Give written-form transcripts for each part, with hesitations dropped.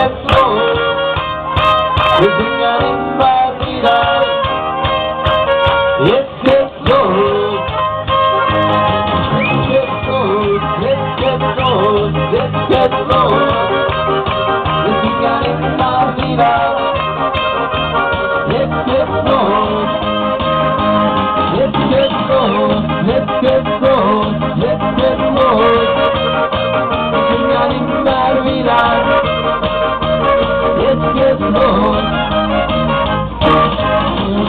get slow. Living in my vida. Let's get slow. Let's get slow. Let's get slow. Let's get slow. Living in my vida. Let's get slow. Let's get slow. Let's get slow. Let's get slow. Living in my vida. Let's get slow.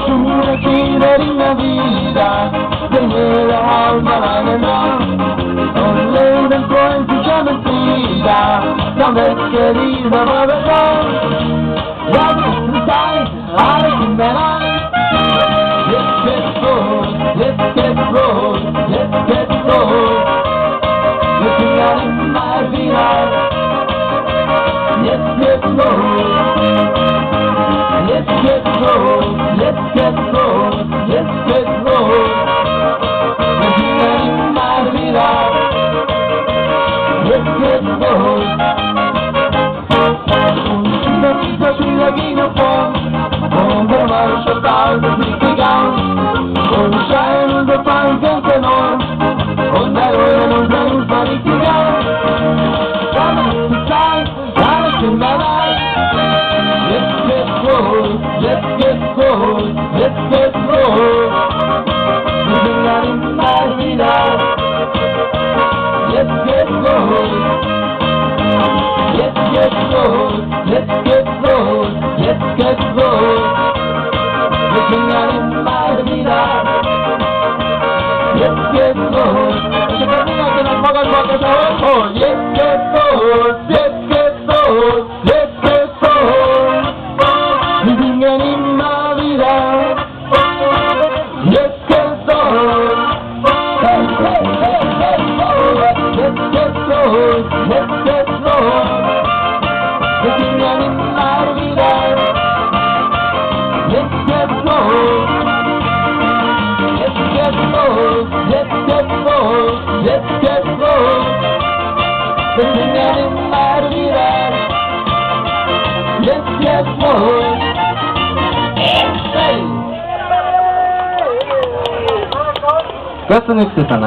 Una gira in la vida, tenere alma la nena, non le del cuore si c'è mentira, non è querida la verdad, ya no sai, ahora que me da. Let's get slow, let's get slow, let's get slow, looking out in my vida, let's get slow. Let's get slow, let's get slow, let's get slow. Living in my vida. Let's get slow. Una pista sulla ghina po', come marcia tardi critica, con shine the fine gente no, con la ora non sei politica. Come to try, I can manage. Let's get slow, let's get slow, let's get slow. Living out in my vida. Let's get slow. Let's get slow, let's get slow, let's get slow. Living out in my vida. Let's get slow. Let's get slow, let's get slow, let's get slow. Living in my vida. Let's get slow. Let's get slow. Let's get slow. Let's get slow. Living in my vida. Let's get slow. Let's get slow. Let's get slow. Let's get slow. Living in my vida. Let's get slow. Köszönjük szépen!